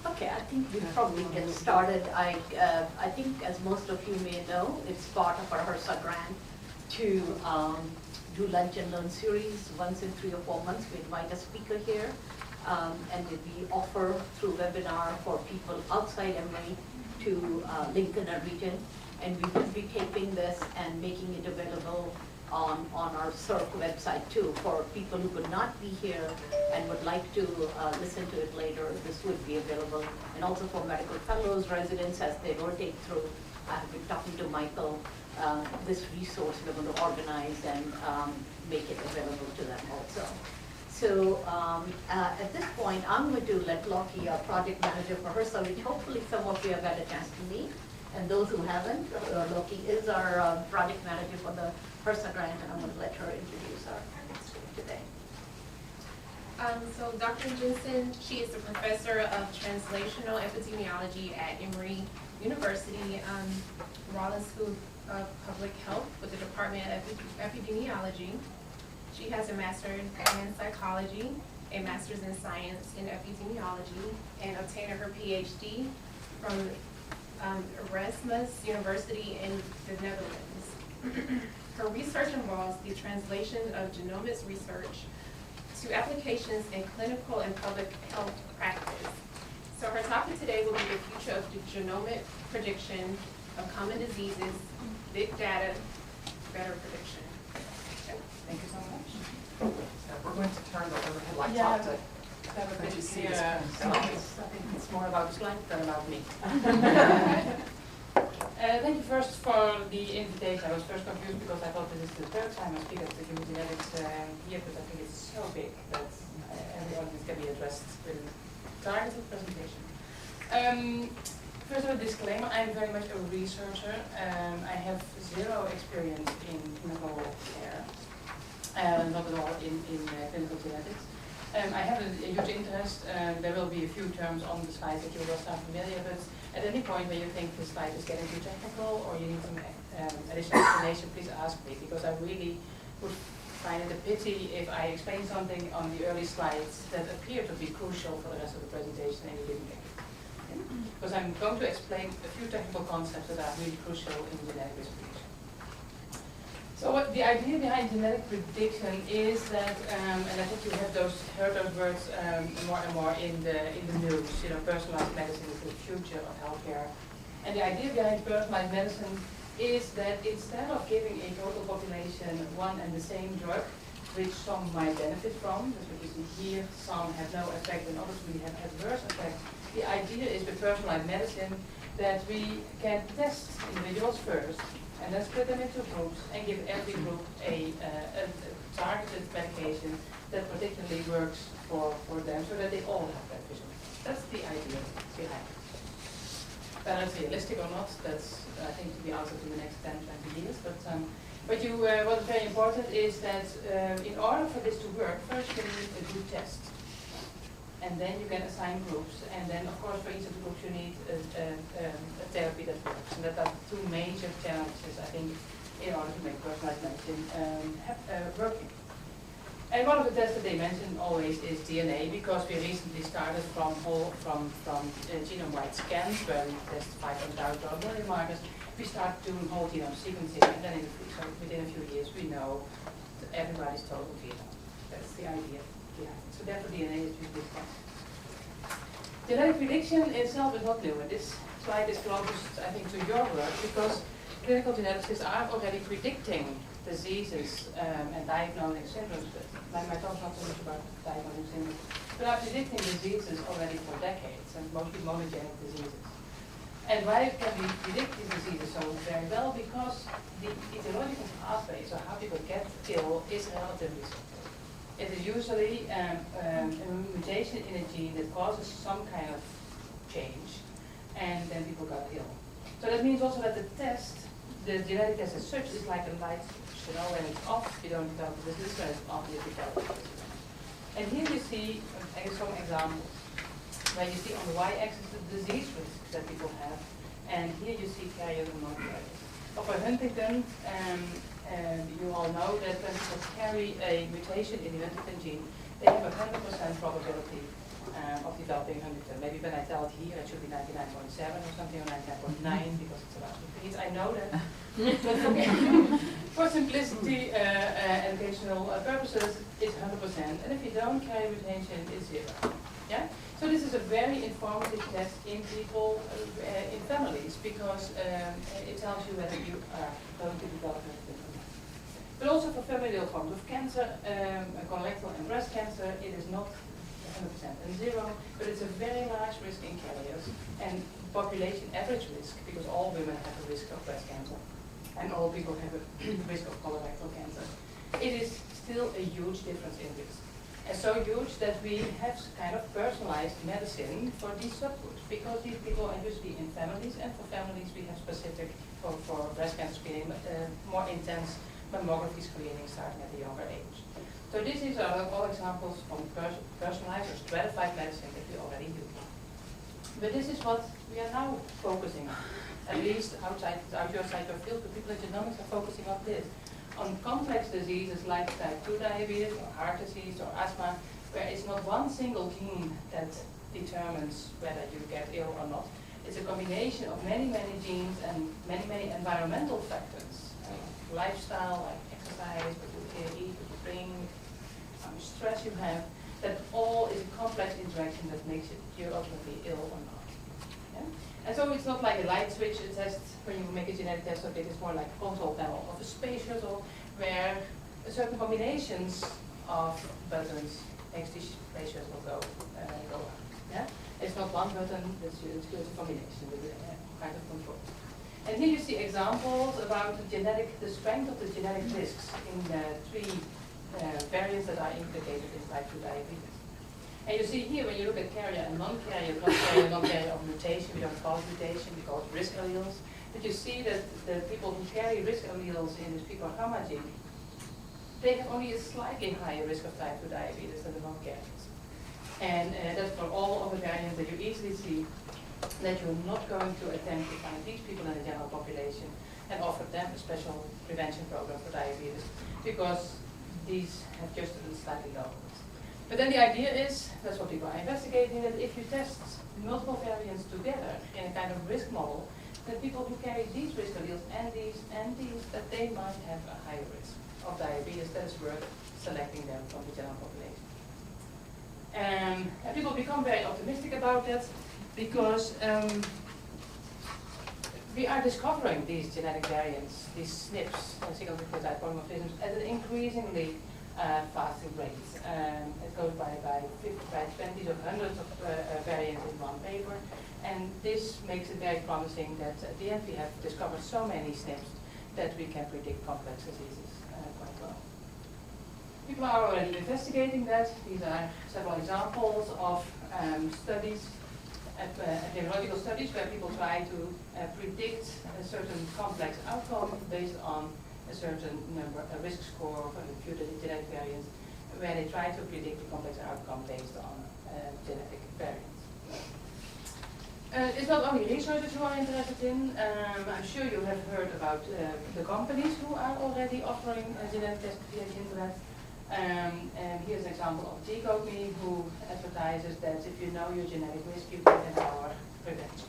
Okay, I think we probably get started. I think, as most of you may know, it's part of our HRSA grant to do lunch and learn series. Once in 3 or 4 months, we invite a speaker here, and we offer through webinar for people outside Emory to Lincoln and region. And we will be taping this and making it available on our SERN website too, for people who could not be here and would like to listen to it later. This would be available, and also for medical fellows, residents, as they rotate through. I've been talking to Michael. This resource we're going to organize and make it available to them also. So at this point, I'm going to let Lockie, our project manager for HRSA, which hopefully some of you have had a chance to meet. And those who haven't, Loki is our project manager for the HRSA grant, and I'm going to let her introduce our speaker today. So Dr. Janssens, she is a professor of Translational Epidemiology at Emory University, Rollins School of Public Health with the Department of Epidemiology. She has a master's in psychology, a master's in science in epidemiology, and obtained her PhD from Erasmus University in the Netherlands. Her research involves the translation of genomics research to applications in clinical and public health practice. So her topic today will be the future of the genomic prediction of common diseases, big data, better prediction. Okay. Thank you so much. We're going to turn the overhead lights off to let you see this. I think it's more about the slide than about me. Thank you first for the invitation. I was first confused because I thought this is the third time I speak at the Human Genetics here, but I think it's so big that every audience can be addressed with a targeted presentation. First of all, disclaimer, I'm very much a researcher. I have zero experience in clinical care, not at all in clinical genetics. I have a huge interest. There will be a few terms on the slide that you will start familiar with. At any point where you think the slide is getting too technical or you need some additional explanation, please ask me, because I really would find it a pity if I explain something on the early slides that appear to be crucial for the rest of the presentation and you didn't get it. Because I'm going to explain a few technical concepts that are really crucial in genetic risk prediction. So what the idea behind genetic prediction is that, and I think you have heard those words more and more in the news. You know, personalized medicine is the future of healthcare. And the idea behind personalized medicine is that instead of giving a total population one and the same drug, which some might benefit from, as we can see here, some have no effect and others will have adverse effects. The idea is with personalized medicine that we can test individuals first, and then split them into groups and give every group a targeted medication that particularly works for them so that they all have beneficial. That's the idea behind it. Whether it's realistic or not, that's I think to be answered in the next 10, 20 years. But what is very important is that in order for this to work, first you need a good test. And then you can assign groups, and then of course for each of the groups you need a therapy that works. And that are two major challenges, I think, in order to make personalized medicine working. And one of the tests that they mention always is DNA, because we recently started from genome-wide scans, where we test 500,000 biomarkers. We start doing whole genome sequencing, and then within a few years we know everybody's total genome. That's the idea. Yeah. So therefore DNA is usually fun. Genetic prediction itself is not new, and this slide is closest, I think, to your work, because clinical geneticists are already predicting diseases and diagnosing symptoms. But my talk is not so much about diagnosing symptoms, but are predicting diseases already for decades, and mostly monogenic diseases. And why can we predict these diseases so very well? Because the etiological pathway, so how people get ill, is relatively simple. It is usually a mutation in a gene that causes some kind of change, and then people got ill. So that means also that the test, the genetic test as such, is like a light, you know, when it's off, you don't develop the disease, when it's on, you develop the disease. And here you see some examples, where you see on the y-axis the disease risk that people have, and here you see carrier and non-carriers. For Huntington, you all know that when people carry a mutation in the Huntington gene, they have a 100% probability of developing Huntington. Maybe when I tell it here, it should be 99.7 or something, or 99.9 because it's about repeats. I know that. But for simplicity, educational purposes, it's 100%. And if you don't carry mutation, it's 0. Yeah? So this is a very informative test in people, in families, because it tells you whether you are going to develop Huntington or not. But also for familial forms of cancer, colorectal and breast cancer, it is not 100% and 0, but it's a very large risk in carriers and population average risk, because all women have a risk of breast cancer and all people have a risk of colorectal cancer. It is still a huge difference in risk. And so huge that we have kind of personalized medicine for these subgroups, because these people are usually in families, and for families we have specific, for breast cancer screening, more intense mammography screening starting at a younger age. So this is all examples from personalized or stratified medicine that we already do. But this is what we are now focusing on, at least outside your field, the people in genomics are focusing on this. On complex diseases like type 2 diabetes or heart disease or asthma, where it's not one single gene that determines whether you get ill or not. It's a combination of many, many genes and many, many environmental factors. Lifestyle, like exercise, what you eat, what you drink, how much stress you have, that all is a complex interaction that makes you ultimately ill or not. Yeah? And so it's not like a light switch test when you make a genetic test of it, it's more like a control panel of a space shuttle where certain combinations of buttons makes this space shuttle go up. Yeah? It's not one button, it's a combination with a kind of control. And here you see examples about the strength of the genetic risks in the 3 variants that are implicated in type 2 diabetes. And you see here, when you look at carrier and non-carrier, non-carrier of mutation, we don't call it mutation, we call it risk alleles. But you see that the people who carry risk alleles in this P-code gamma gene, they have only a slightly higher risk of type 2 diabetes than the non-carriers. And that's for all of the variants that you easily see that you're not going to attempt to find these people in the general population and offer them a special prevention program for diabetes, because these have just a slightly lower risk. But then the idea is, that's what people are investigating, that if you test multiple variants together in a kind of risk model, that people who carry these risk alleles and these, that they might have a higher risk of diabetes. That is worth selecting them from the general population. And people become very optimistic about that, because we are discovering these genetic variants, these SNPs, single nucleotide polymorphisms, at an increasingly faster rate. It goes by 20s or hundreds of variants in one paper, and this makes it very promising that at the end we have discovered so many SNPs that we can predict complex diseases quite well. People are already investigating that. These are several examples of studies, epidemiological studies, where people try to predict a certain complex outcome based on a certain number, a risk score of a few genetic variants, where they try to predict the complex outcome based on genetic variants. It's not only researchers who are interested in. I'm sure you have heard about the companies who are already offering genetic tests via the internet. And here's an example of Genomic, who advertises that if you know your genetic risk, you can empower prevention.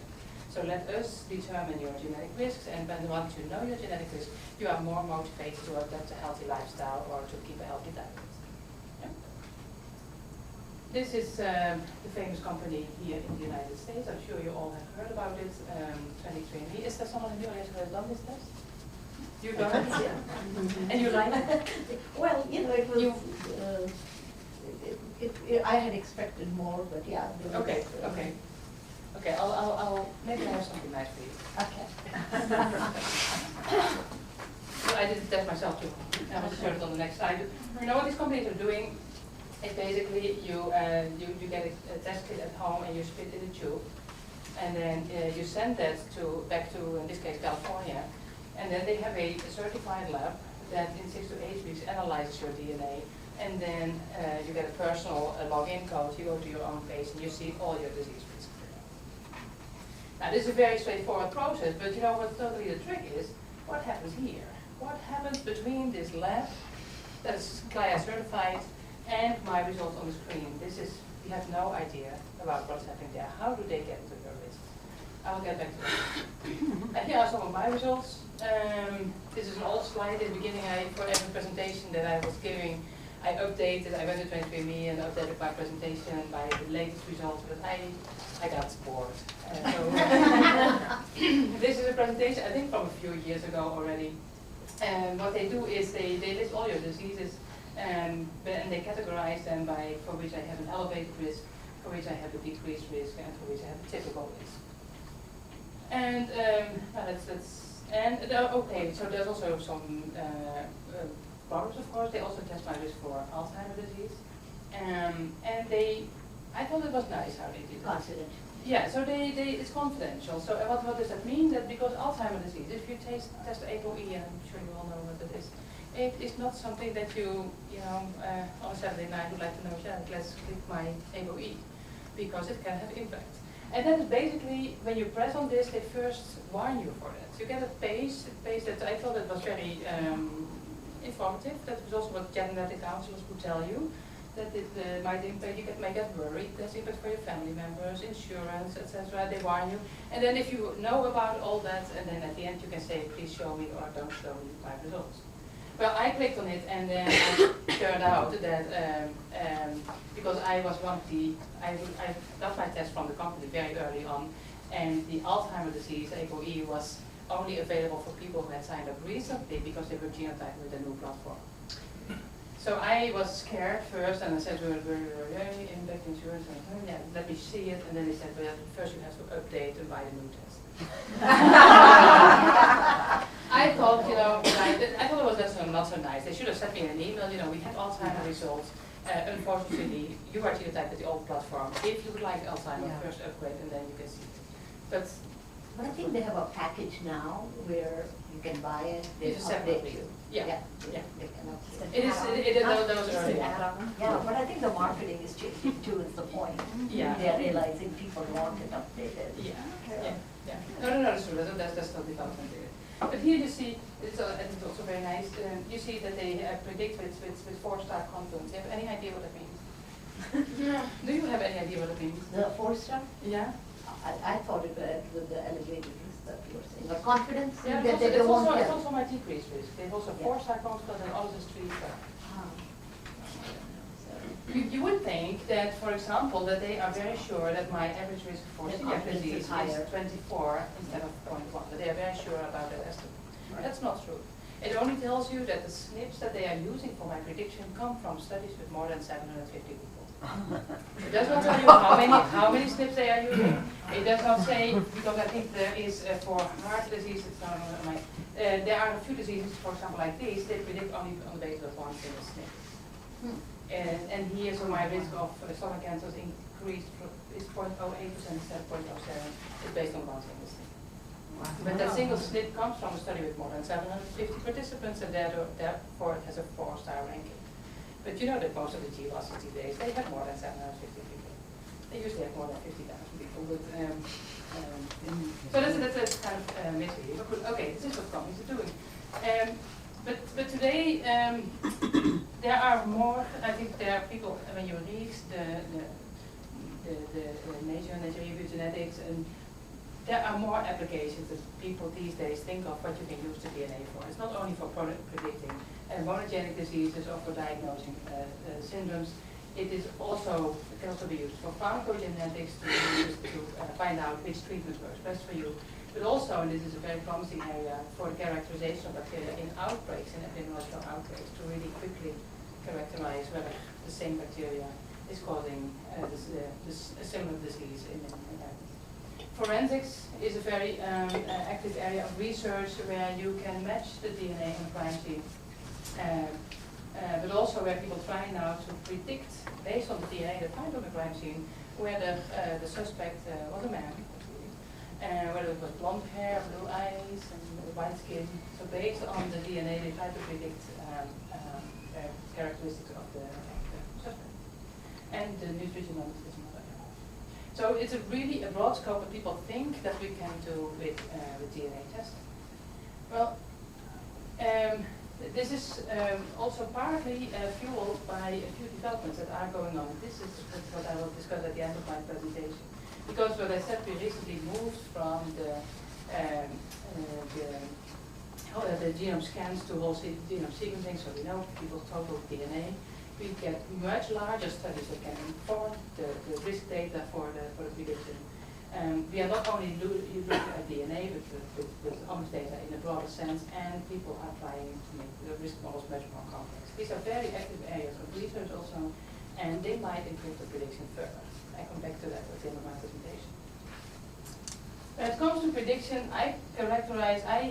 So let us determine your genetic risks, and when once you know your genetic risk, you are more motivated to adopt a healthy lifestyle or to keep a healthy diet. Yeah. This is the famous company here in the United States. I'm sure you all have heard about it, 23andMe. Is there someone in the audience who has done this test? You've done it? Yeah. And you like it? Well, you know, it was, I had expected more, but yeah. Okay, okay. Okay, I'll maybe I have something nice for you. Okay. So I did the test myself too. I will show it on the next slide. You know what these companies are doing? Is basically you get a test kit at home and you spit in a tube, and then you send that back to, in this case, California, and then they have a certified lab that in 6 to 8 weeks analyzes your DNA, and then you get a personal login code. You go to your own page and you see all your disease risk. Now this is a very straightforward process, but you know what totally the trick is? What happens here? What happens between this lab that's CLIA certified and my results on the screen? This is we have no idea about what's happening there. How do they get into your list? I will get back to that. And here are some of my results. This is an old slide. In the beginning, for every presentation that I was giving, I updated. I went to 23andMe and updated my presentation by the latest results, but I got bored. So this is a presentation, I think, from a few years ago already. And what they do is they list all your diseases, and they categorize them by for which I have an elevated risk, for which I have a decreased risk, and for which I have a typical risk. And okay. So there's also some products, of course. They also test my risk for Alzheimer's disease, and I thought it was nice how they did it. Confidential. Yeah. So it's confidential. So what does that mean? That because Alzheimer's disease, if you test ApoE, and I'm sure you all know what it is. It is not something that you on a Saturday night would like to know, yeah, let's click my ApoE, because it can have impact. And that is basically, when you press on this, they first warn you for that. You get a page that I thought it was very informative. That was also what genetic counselors would tell you, that it might impact, you may get worried, there's impact for your family members, insurance, etc. They warn you. And then if you know about all that, and then at the end you can say, please show me or don't show me my results. Well, I clicked on it, and then it turned out that because I was one of I got my test from the company very early on, and the Alzheimer's disease, ApoE, was only available for people who had signed up recently because they were genotyped with a new platform. So I was scared first, and I said, impact insurance, and yeah, let me see it, and then they said, well, first you have to update and buy the new test. I thought, I thought it was not so nice. They should have sent me an email, we had Alzheimer's results. Unfortunately, you are genotyped with the old platform. If you would like Alzheimer's, first upgrade, and then you can see it. But I think they have a package now where you can buy it, they it's a update separate you. Yeah. They can update. It is those Just early an on. add-on. Yeah, but I think the marketing is changing too, is the point. Yeah. They're realizing people want it updated. Yeah. No, that's true. That's still development there. But here you see, it's also very nice. You see that they predict with 4-star confidence. Do you have any idea what that means? Do you have any idea what it means? The 4-star? Yeah. I thought it with the elevated risk that you were saying. The confidence Yeah, that they don't want it's to. also my decreased risk. They have also 4-star confidence and others is 3-star. You would think that, for example, that they are very sure that my average risk for celiac disease is 24 instead of 0.1. That they are very sure about that estimate. Right. That's not true. It only tells you that the SNPs that they are using for my prediction come from studies with more than 750 people. It does not tell you how many SNPs they are using. It does not say, because I think there is for heart disease, it's not on my, there are a few diseases, for example, like these, they predict only on the basis of one single SNP. And here, so my risk of stomach cancer is increased is 0.08% instead of 0.07. It's based on one single SNP. Wow. But that single SNP comes from a study with more than 750 participants, and therefore it has a 4-star ranking. But you know that most of the GWAS days, they have more than 750 people. They usually have more than 50,000 people. But, so that's kind of mystery. But okay, this is what companies are doing. But today, there are more, I think there are people, when you read the Nature Review Genetics, and there are more applications that people these days think of what you can use the DNA for. It's not only for predicting monogenic diseases or for diagnosing syndromes. It can also be used for pharmacogenetics to find out which treatment works best for you. But also, and this is a very promising area, for the characterization of bacteria in outbreaks, in epidemiological outbreaks, to really quickly characterize whether the same bacteria is causing a similar disease in Forensics is a very active area of research where you can match the DNA in a crime scene, but also where people try now to predict, based on the DNA they find on the crime scene, whether the suspect was a man, whether it was blonde hair, blue eyes, and white skin. So based on the DNA, they try to predict characteristics of the suspect. And the nutrigenomics is another area. So it's really a broad scope that people think that we can do with DNA testing. Well, This is also partly fueled by a few developments that are going on. This is what I will discuss at the end of my presentation. Because what I said, we recently moved from the genome scans to whole genome sequencing, so we know people's total DNA. We get much larger studies that can inform the risk data for the prediction. We are not only looking at DNA, but with omics data in a broader sense, and people are trying to make the risk models much more complex. These are very active areas of research also, and they might improve the prediction further. I come back to that at the end of my presentation. When it comes to prediction, I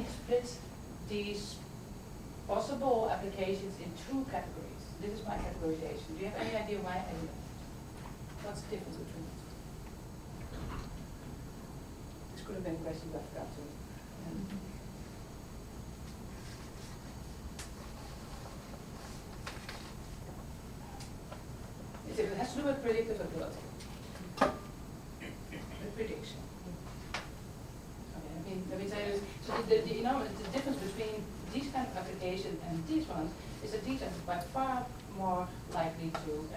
split these possible applications in two categories. This is my categorization. Do you have any idea why I do that? What's the difference between them? This could have been a question, but I forgot to. It has to do with predictive ability. The prediction. Okay, let me tell you this. So the difference between these kind of applications and these ones is that these are by far more likely to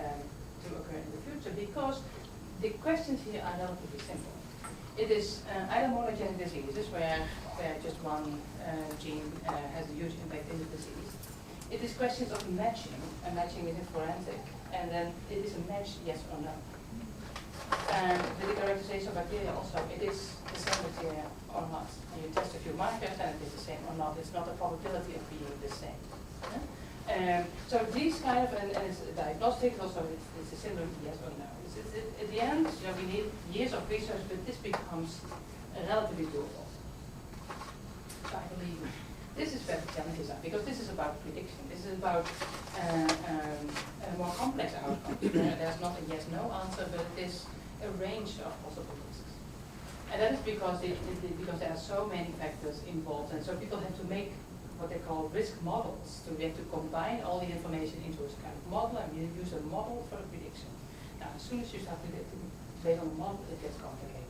occur in the future, because the questions here are relatively simple. It is either monogenic diseases where just one gene has a huge impact in the disease. It is questions of matching, and matching within forensic, and then it is a match, yes or no. And with the characterization of bacteria also, it is the same bacteria or not. And you test a few markers and it is the same or not. It's not a probability of being the same. Yeah? So these kind of, and it's diagnostic, also it's a syndrome, yes or no. At the end, we need years of research, but this becomes relatively doable. So I believe this is where the challenges are, because this is about prediction. This is about more complex outcomes. There's not a yes-no answer, but it is a range of possible risks. And that is because because there are so many factors involved, and so people have to make what they call risk models. So they have to combine all the information into a kind of model, and you use a model for the prediction. Now, as soon as you start to based on the model, it gets complicated.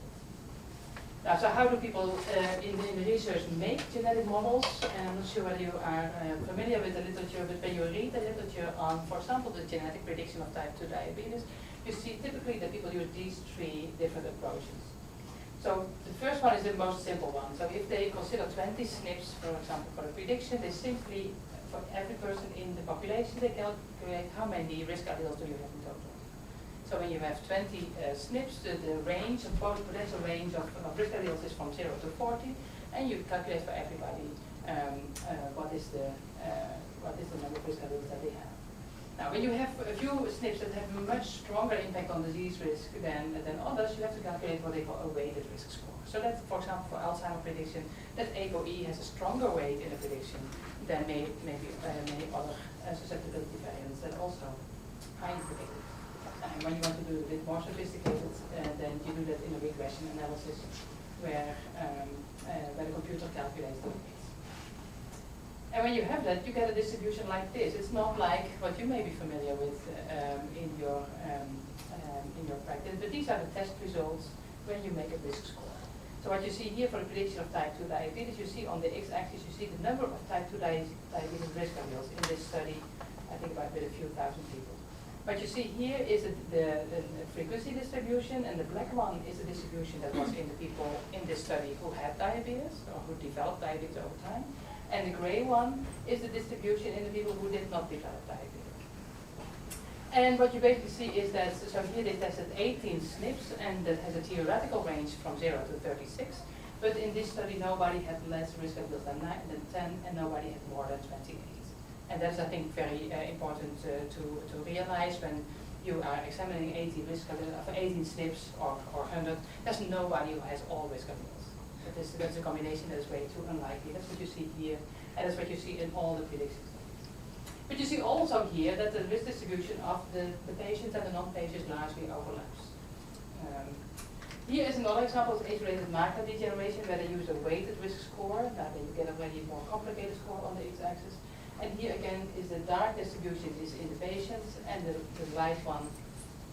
Now, so how do people in the research make genetic models? And I'm not sure whether you are familiar with the literature, but when you read the literature on, for example, the genetic prediction of type 2 diabetes, you see typically that people use these three different approaches. So the first one is the most simple one. So if they consider 20 SNPs, for example, for the prediction, they simply, for every person in the population, they calculate how many risk alleles do you have in total. So when you have 20 SNPs, the range, the potential range of risk alleles is from 0 to 40, and you calculate for everybody what is the number of risk alleles that they have. Now, when you have a few SNPs that have a much stronger impact on disease risk than others, you have to calculate what they call a weighted risk score. So that, for example, for Alzheimer's prediction, that ApoE has a stronger weight in the prediction than maybe many other susceptibility variants that also highly predicted. And when you want to do it a bit more sophisticated, then you do that in a regression analysis where the computer calculates the weights. And when you have that, you get a distribution like this. It's not like what you may be familiar with in your practice, but these are the test results when you make a risk score. So what you see here for the prediction of type 2 diabetes, you see on the x-axis, you see the number of type 2 diabetes risk alleles in this study, I think about with a few thousand people. What you see here is the frequency distribution, and the black one is the distribution that was in the people in this study who had diabetes or who developed diabetes over time. And the gray one is the distribution in the people who did not develop diabetes. And what you basically see is that, so here they tested 18 SNPs, and that has a theoretical range from 0 to 36. But in this study, nobody had less risk alleles than 10, and nobody had more than 28. And that's, I think, very important to realize when you are examining 18 SNPs or 100. There's nobody who has all risk alleles. That's a combination that is way too unlikely. That's what you see here, and that's what you see in all the prediction studies. But you see also here that the risk distribution of the patients and the non-patients largely overlaps. Here is another example of age-related macular degeneration where they use a weighted risk score. Now then you get a very more complicated score on the x-axis. And here again is the dark distribution is in the patients, and the light one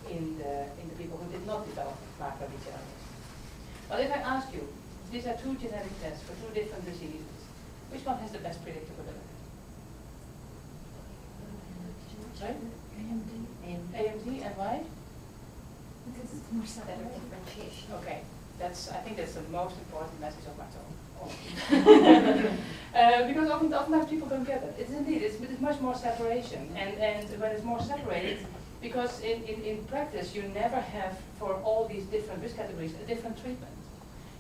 in the people who did not develop macular degeneration. But if I ask you, these are two genetic tests for two different diseases, which one has the best predictability? Sorry? AMD. AMD, and why? Because it's more Better separated. differentiation. Okay, I think that's the most important message of my talk. Because oftentimes people don't get it. It's much more separation, and when it's more separated, because in practice you never have for all these different risk categories a different treatment.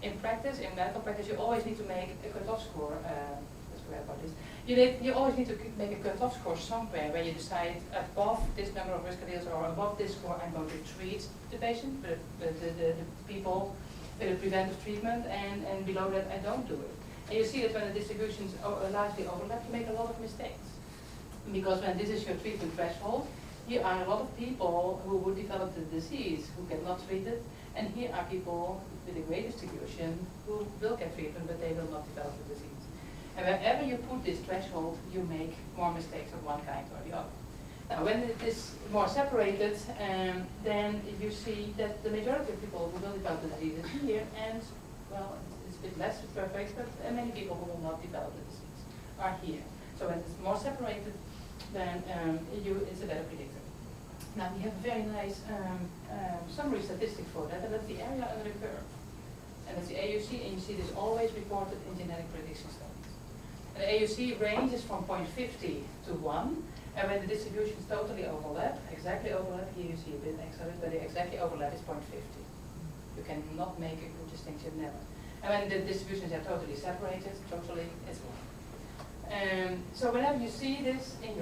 In practice, in medical practice, you always need to make a cutoff score. Let's forget about this. You always need to make a cutoff score somewhere where you decide above this number of risk alleles or above this score I'm going to treat the patient, the people with a preventive treatment, and below that I don't do it. And you see that when the distributions largely overlap, you make a lot of mistakes. Because when this is your treatment threshold, here are a lot of people who would develop the disease who get not treated, and here are people with a great distribution who will get treatment, but they will not develop the disease. And wherever you put this threshold, you make more mistakes of one kind or the other. Now, when it is more separated, then you see that the majority of people who will develop the disease is here, and, well, it's a bit less perfect, but many people who will not develop the disease are here. So when it's more separated, then it's a better predictor. Now, we have a very nice summary statistic for that, and that's the area under the curve. And that's the AUC, and you see this always reported in genetic prediction studies. And the AUC ranges from 0.50 to 1, and when the distributions totally overlap, exactly overlap, here you see a bit extra, but the exactly overlap is 0.50. You cannot make a good distinction, never. And when the distributions are totally separated, totally, it's 1. So whenever you see this in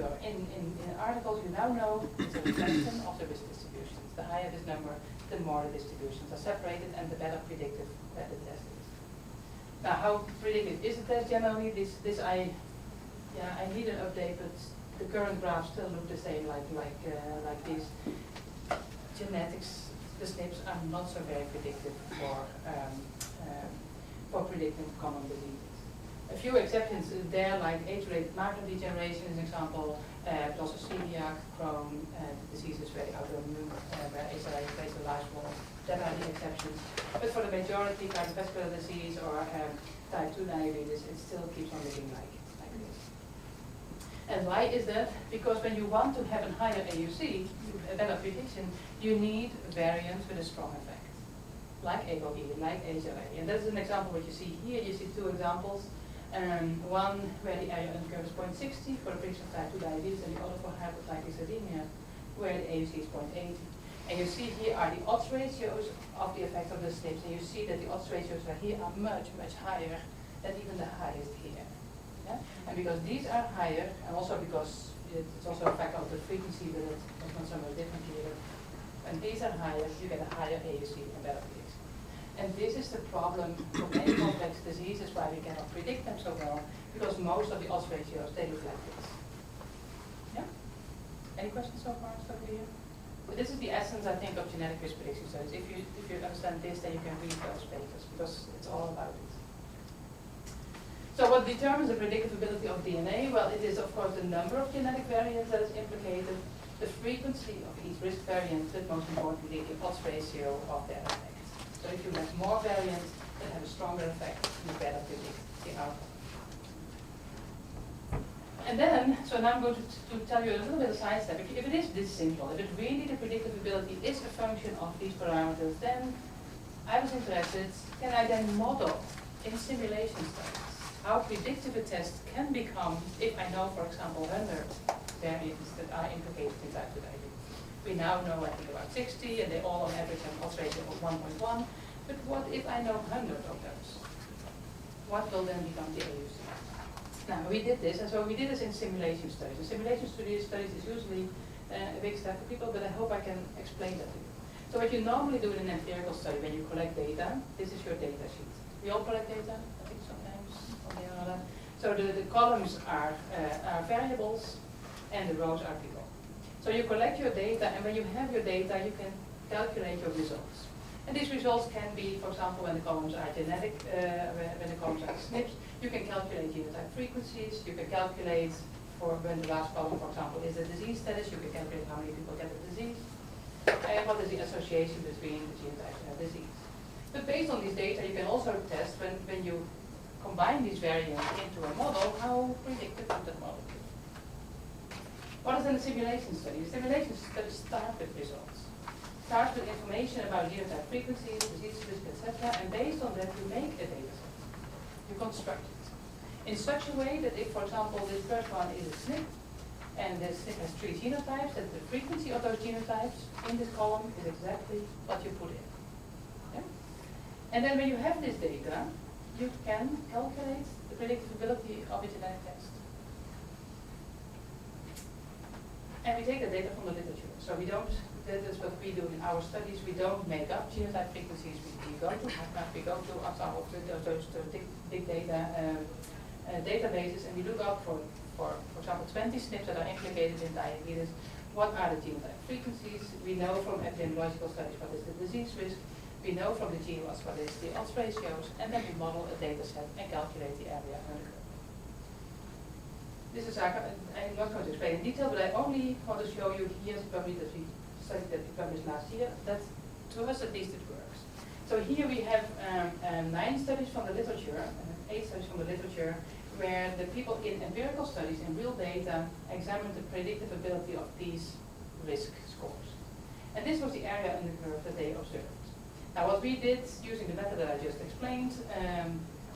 articles, you now know it's a reflection of the risk distributions. The higher this number, the more the distributions are separated, and the better predictive the test is. Now, how predictive is the test generally? I need an update, but the current graphs still look the same, like these. Genetics, the SNPs are not so very predictive for predicting common diseases. A few exceptions there, like age-related macular degeneration is an example, but also celiac, Crohn, diseases where the autoimmune, where SRI plays a large role. That are the exceptions. But for the majority, cardiovascular disease or type 2 diabetes, it still keeps on looking like this. And why is that? Because when you want to have a higher AUC, a better prediction, you need variants with a strong effect, like ApoE, like HLA. And that's an example what you see here. You see two examples. One where the area under curve is 0.60 for the prediction of type 2 diabetes, and the other for hypothyroidism, where the AUC is 0.80. And you see here are the odds ratios of the effect of the SNPs, and you see that the odds ratios are here are much, much higher than even the highest here. Yeah? And because these are higher, and also because it's also a factor of the frequency, but it's not so much different here. When these are higher, you get a higher AUC and better prediction. And this is the problem for many complex diseases why we cannot predict them so well, because most of the odds ratios, they look like this. Yeah? Any questions so far? So clear? But this is the essence, I think, of genetic risk prediction studies. If you understand this, then you can read those papers, because it's all about it. So what determines the predictability of DNA? Well, it is, of course, the number of genetic variants that is implicated, the frequency of each risk variant, but most importantly, the odds ratio of their effect. So if you have more variants that have a stronger effect, you better predict the outcome. And then, so now I'm going to tell you a little bit of science step. If it is this simple, if it really the predictability is a function of these parameters, then I was interested, can I then model in simulation studies how predictive a test can become if I know, for example, 100 variants that are implicated in type 2 diabetes. We now know, I think, about 60, and they all on average have an odds ratio of 1.1. But what if I know 100 of those? What will then become the AUC? Now, we did this, and so we did this in simulation studies. And simulation studies is usually a big step for people, but I hope I can explain that to you. So what you normally do in an empirical study, when you collect data, this is your data sheet. We all collect data, I think sometimes, one day or another. So the columns are variables, and the rows are people. So you collect your data, and when you have your data, you can calculate your results. And these results can be, for example, when the columns are genetic, when the columns are SNPs, you can calculate genotype frequencies, you can calculate for when the last column, for example, is the disease status, you can calculate how many people get the disease, and what is the association between the genotype and the disease. But based on these data, you can also test when you combine these variants into a model, how predictive would that model be? What is then a simulation study? A simulation study starts with results. Starts with information about genotype frequencies, disease risk, etc. And based on that, you make a data set. You construct it in such a way that if, for example, this first one is a SNP, and this SNP has 3 genotypes, that the frequency of those genotypes in this column is exactly what you put in. Yeah? And then when you have this data, you can calculate the predictability of a genetic test. And we take the data from the literature. So we don't, that is what we do in our studies, we don't make up genotype frequencies. We go to HiveMap, we go to some of those big data databases, and we look up for example, 20 SNPs that are implicated in diabetes. What are the genotype frequencies? We know from epidemiological studies what is the disease risk. We know from the GWAS what is the odds ratios, and then we model a data set and calculate the area under the curve. This is, I'm not going to explain in detail, but I only want to show you here the study that we published last year, that to us at least it works. So here we have 9 studies from the literature, 8 studies from the literature, where the people in empirical studies, in real data, examined the predictive ability of these risk scores. And this was the area in the curve that they observed. Now what we did, using the method that I just explained,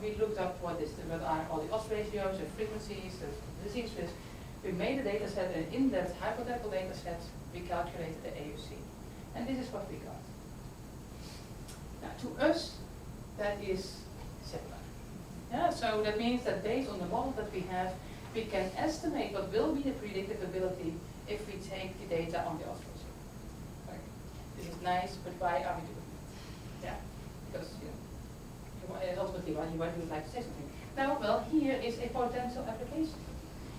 we looked up what are all the odds ratios, the frequencies, the disease risk. We made a data set, and in that hypothetical data set, we calculated the AUC. And this is what we got. Now to us, that is similar. Yeah, so that means that based on the model that we have, we can estimate what will be the predictive ability if we take the data on the odds ratio. Like, this is nice, but why are we doing it? Yeah, because ultimately, why you would like to say something. Now, well, here is a potential application,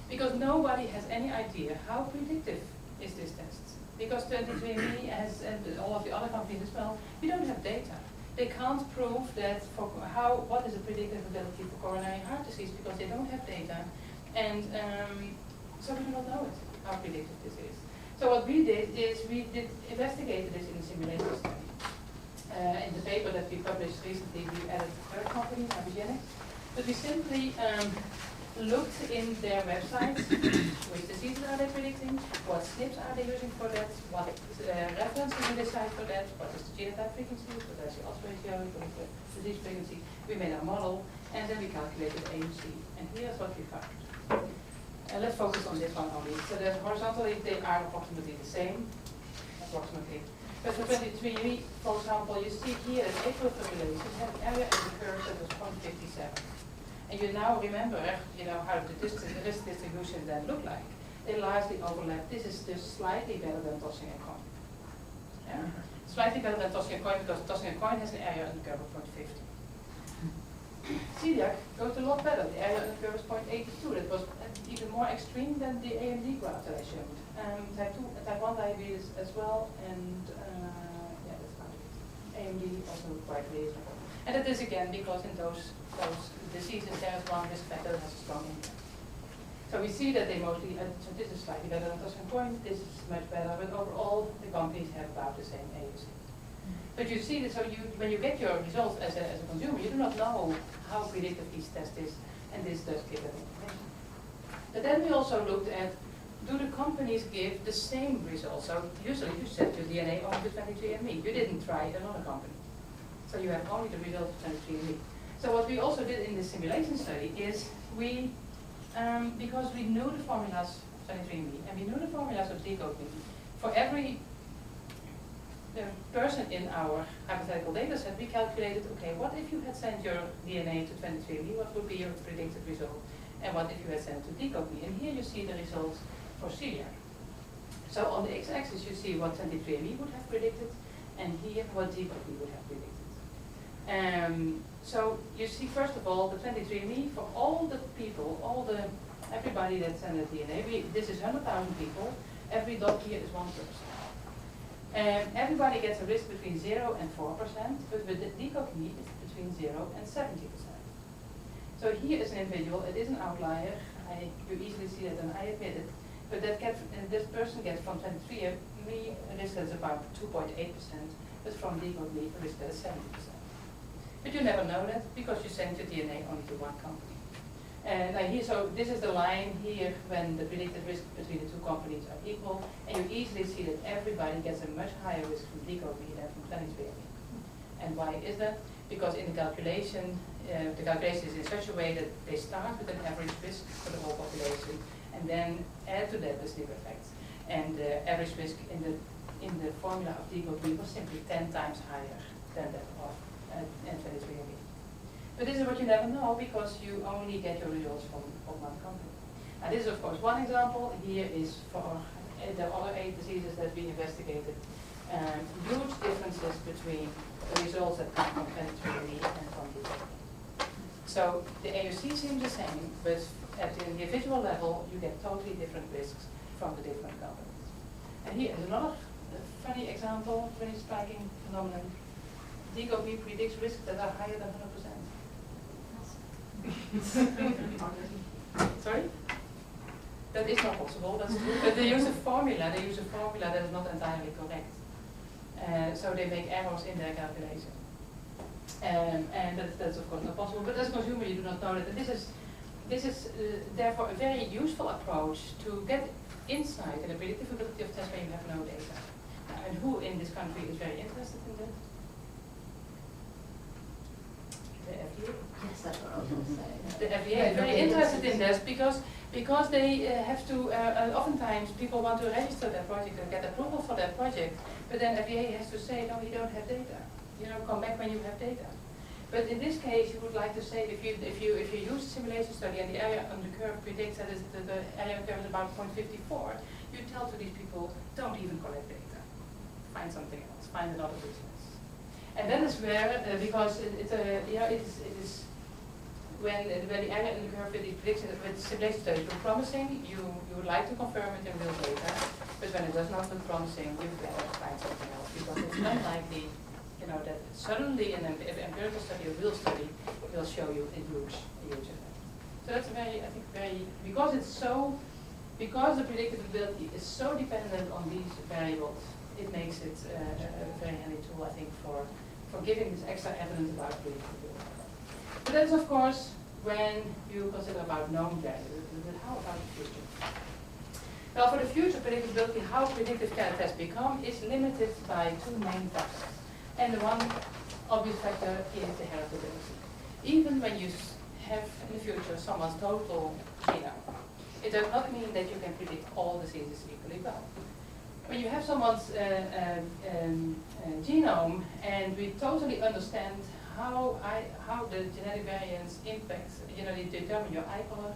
because nobody has any idea how predictive is this test. Because 23andMe, as and all of the other companies as well, we don't have data. They can't prove that for what is the predictive ability for coronary heart disease, because they don't have data, and so we do not know it, how predictive this is. So what we did is we investigated this in a simulation study. In the paper that we published recently, we added a third company, Epidemiology, but we simply looked in their website, which diseases are they predicting, what SNPs are they using for that, what references do they cite for that, what is the genotype frequency, what is the odds ratio, what is the disease frequency. We made our model, and then we calculated AUC, and here's what we found. And let's focus on this one only. So that horizontally they are approximately the same, approximately. But for 23andMe, for example, you see here that equal population had an area in the curve that was 0.57. And you now remember, how the risk distribution then look like. They largely overlap. This is just slightly better than tossing a coin. Yeah? Slightly better than tossing a coin, because tossing a coin has an area under the curve of 0.50. Celiac goes a lot better. The area under the curve is 0.82. That was even more extreme than the AMD graph that I showed. Type 1 diabetes as well, and yeah, that's about it. AMD also quite reasonable. And that is again because in those diseases there is one risk factor that has a strong impact. So we see that they mostly, so this is slightly better than tossing coin, this is much better, but overall the companies have about the same AUC. But you see that, so when you get your results as a consumer, you do not know how predictive each test is, and this does give that information. But then we also looked at, do the companies give the same results? So usually you set your DNA only to 23andMe. You didn't try another company. So you have only the results of 23andMe. So what we also did in this simulation study is we, because we knew the formulas of 23andMe and we knew the formulas of Genomic, for every person in our hypothetical data set, we calculated, okay, what if you had sent your DNA to 23andMe, what would be your predicted result? And what if you had sent it to Genomic? And here you see the results for celiac. So on the x-axis you see what 23andMe would have predicted, and here what Genomic would have predicted. So you see, first of all, the 23andMe, for all the people, everybody that sent a DNA, this is 100,000 people, every dot here is 1 person. Everybody gets a risk between 0 and 4%, but with the Genomic it's between 0 and 70%. So here is an individual, it is an outlier, you easily see that, and I admit it, but this person gets from 23andMe a risk that's about 2.8%, but from Genomic a risk that is 70%. But you never know that, because you send your DNA only to one company. And here, so this is the line here when the predicted risk between the two companies are equal, and you easily see that everybody gets a much higher risk from DCOB than from Translational. And why is that? Because in the calculation is in such a way that they start with an average risk for the whole population, and then add to that the sleep effects. And the average risk in the formula of DCOB was simply 10 times higher than that of Translational. But this is what you never know, because you only get your results from one company. And this is of course one example. Here is for the other 8 diseases that we investigated. Huge differences between the results that come from Translational and from DCOB. So the AUC seems the same, but at the individual level you get totally different risks from the different companies. And here is another funny example, very striking phenomenon. DCOB predicts risks that are higher than 100%. Sorry? That is not possible, that's true. But they use a formula that is not entirely correct. So they make errors in their calculation. And that's of course not possible. But as a consumer you do not know that. And this is therefore a very useful approach to get insight in the predictability of tests when you have no data. And who in this country is very interested in that? The FDA. Yes, that's what I was going to say. The FDA is very interested in this because they have to, oftentimes people want to register their project and get approval for their project, but then FDA has to say, no, you don't have data. Come back when you have data. But in this case, you would like to say if you use a simulation study and the area on the curve predicts that the area on the curve is about 0.54, you tell to these people, don't even collect data. Find something else. Find another business. And that is where, because it is when the area in the curve with the prediction with simulation studies look promising, you would like to confirm it in real data, but when it does not look promising, you better find something else, because it's unlikely, that suddenly an empirical study, a real study, will show you a huge effect. So that's because the predictability is so dependent on these variables, it makes it a very handy tool, I think, for giving this extra evidence about predictability. But that is, of course, when you consider about known values. But how about the future? Well, for the future predictability, how predictive can a test become is limited by 2 main factors. And the one obvious factor is the heritability. Even when you have in the future someone's total genome, it does not mean that you can predict all diseases equally well. When you have someone's genome and we totally understand how the genetic variants impact, they determine your eye color.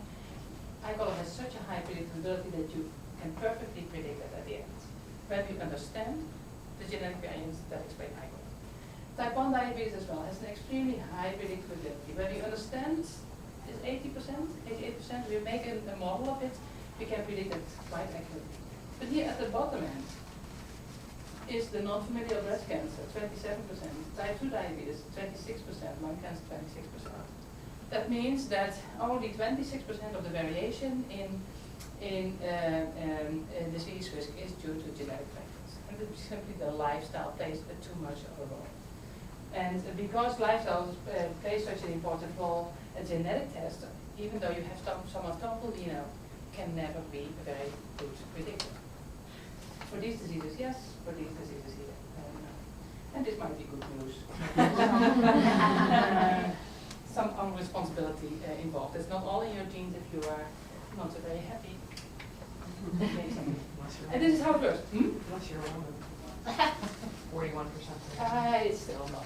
Eye color has such a high predictability that you can perfectly predict that at the end. When we understand the genetic variants that explain eye color. Type 1 diabetes as well has an extremely high predictability. When we understand is 80%, 88%, we make a model of it, we can predict it quite accurately. But here at the bottom end is the non-familial breast cancer, 27%, type 2 diabetes, 26%, lung cancer, 26%. That means that only 26% of the variation in disease risk is due to genetic factors. And simply the lifestyle plays too much of a role. And because lifestyle plays such an important role, a genetic test, even though you have someone's total genome, can never be a very good predictor. For these diseases, yes. For these diseases, here, no. And this might be good news. Some own responsibility involved. It's not all in your genes if you are not so very happy. And this is how it works. Unless you're a woman. 41%. It's still not.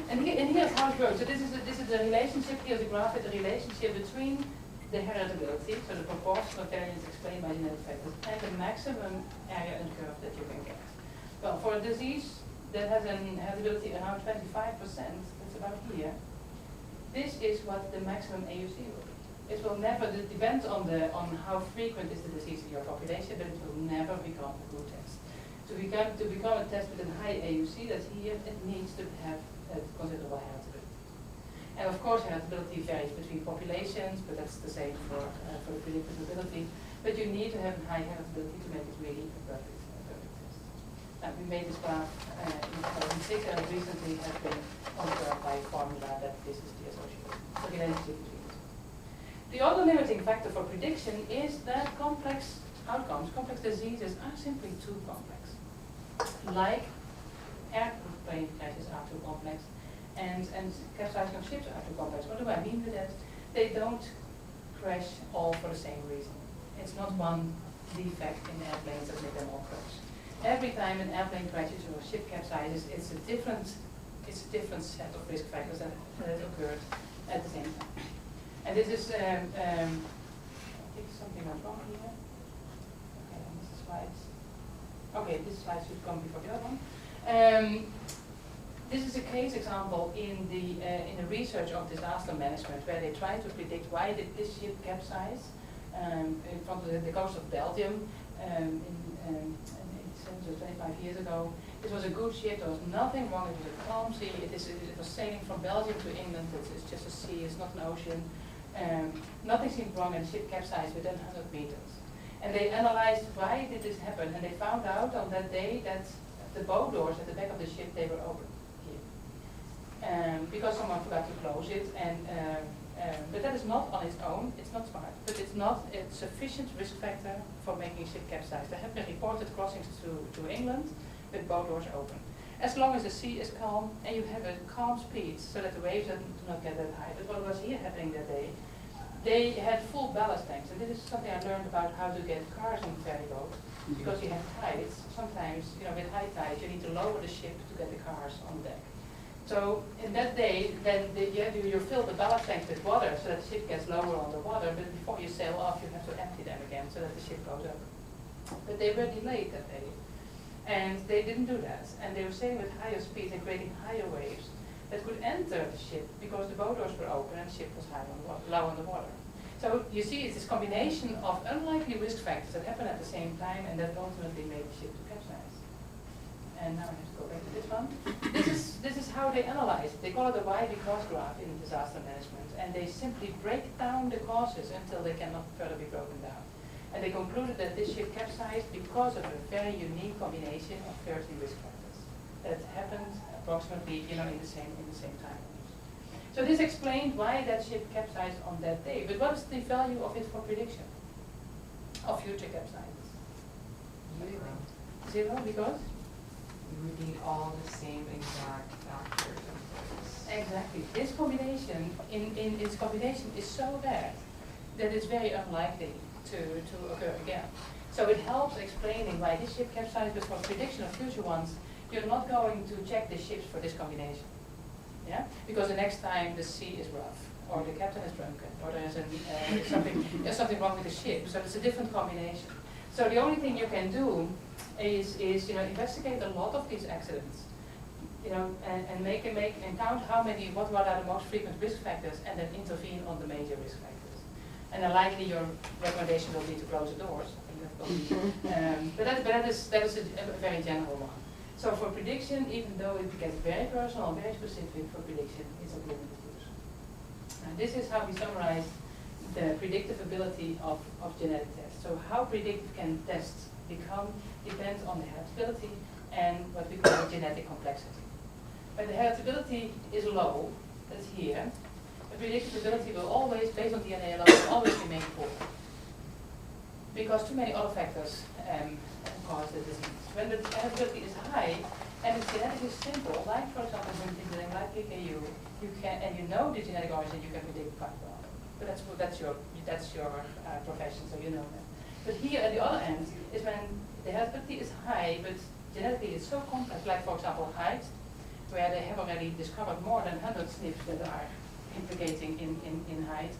And here's how it works. So this is the relationship. Here's the graph with the relationship between the heritability, so the proportion of variants explained by genetic factors, and the maximum area under curve that you can get. Well, for a disease that has an heritability around 25%, it's about here. This is what the maximum AUC will be. It will never, it depends on how frequent is the disease in your population, but it will never become a good test. To become a test with a high AUC, that's here, it needs to have a considerable heritability. And of course, heritability varies between populations, but that's the same for the predictability. But you need to have a high heritability to make it really a perfect test. Now, we made this graph in 2006, and it recently has been confirmed by a formula that this is the association, the relationship between The other limiting factor for prediction is that complex outcomes, complex diseases are simply too complex. Like airplane crashes are too complex and capsizing of ships are too complex. What do I mean with that? They don't crash all for the same reason. It's not one defect in airplanes that make them all crash. Every time an airplane crashes or a ship capsizes, it's a different set of risk factors that occurred at the same time. And this is, I think something went wrong here. Okay, I missed the slides. Okay, this slide should come before the other one. This is a case example in the research of disaster management, where they try to predict why did this ship capsize from the coast of Belgium in 25 years ago. It was a good ship, there was nothing wrong, it was a calm sea, it was sailing from Belgium to England, it's just a sea, it's not an ocean. Nothing seemed wrong and the ship capsized within 100 meters. And they analyzed why did this happen, and they found out on that day that the bow doors at the back of the ship, they were open here. Because someone forgot to close it, but that is not on its own, it's not smart, but it's not a sufficient risk factor for making a ship capsize. There have been reported crossings to England with bow doors open. As long as the sea is calm and you have a calm speed so that the waves do not get that high. But what was here happening that day, they had full ballast tanks, and this is something I learned about how to get cars on ferry boats, because you have tides. Sometimes, with high tides, you need to lower the ship to get the cars on deck. So in that day, then you fill the ballast tanks with water so that the ship gets lower on the water, but before you sail off, you have to empty them again so that the ship goes up. But they were delayed that day, and they didn't do that, and they were sailing with higher speeds and creating higher waves that could enter the ship because the bow doors were open and the ship was low on the water. So you see, it's this combination of unlikely risk factors that happen at the same time and that ultimately made the ship to capsize. And now I have to go back to this one. This is how they analyze it. They call it a why because graph in disaster management, and they simply break down the causes until they cannot further be broken down. And they concluded that this ship capsized because of a very unique combination of 30 risk factors that happened approximately, in the same time. So this explained why that ship capsized on that day. But what is the value of it for prediction of future capsizes? Zero, because? You would need all the same exact factors in place. Exactly. This combination, in its combination, is so bad that it's very unlikely to occur again. So it helps explaining why this ship capsized, but for prediction of future ones, you're not going to check the ships for this combination. Yeah? Because the next time the sea is rough, or the captain is drunken, or there's something wrong with the ship. So it's a different combination. So the only thing you can do is investigate a lot of these accidents, and count what are the most frequent risk factors, and then intervene on the major risk factors. And then likely your recommendation will be to close the doors. I think that will be, but that is a very general one. So for prediction, even though it gets very personal, very specific for prediction, it's a limited use. And this is how we summarize the predictive ability of genetic tests. So how predictive can tests become depends on the heritability and what we call genetic complexity. When the heritability is low, that's here, the predictability will always, based on DNA alone, will always remain poor. Because too many other factors cause the disease. When the heritability is high and it's genetically simple, like for example something like PKU, you can, and you know the genetic origin, you can predict quite well. But that's your profession, so you know that. But here at the other end is when the heritability is high, but genetically it's so complex, like for example height, where they have already discovered more than 100 SNPs that are implicating in height.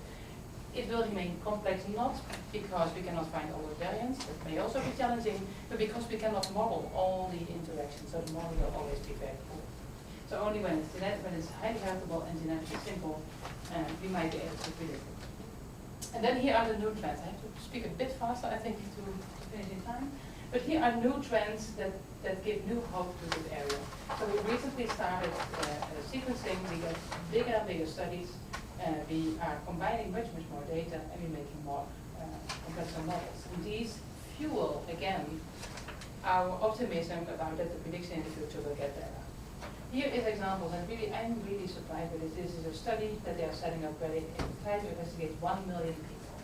It will remain complex, not because we cannot find all the variants, that may also be challenging, but because we cannot model all the interactions, so the model will always be very poor. So only when it's highly heritable and genetically simple, we might be able to predict it. And then here are the new trends. I have to speak a bit faster, I think, to finish in time. But here are new trends that give new hope to this area. So we recently started sequencing. We got bigger and bigger studies. We are combining much more data, and we're making more complex models. And these fuel, again, our optimism about that the prediction in the future will get better. Here is examples, and really, I'm really surprised with this. This is a study that they are setting up where they try to investigate 1 million people.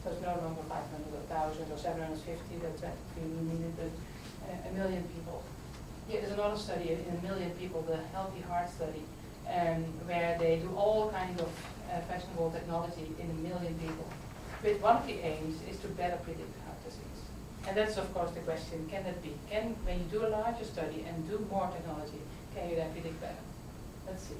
So it's no longer 500 or 1,000 or 750, that's really needed, but 1 million people. Here is another study in 1 million people, the Healthy Heart Study, where they do all kinds of fashionable technology in 1 million people. But one of the aims is to better predict heart disease. And that's of course the question, can that be? When you do a larger study and do more technology, can you then predict better? Let's see.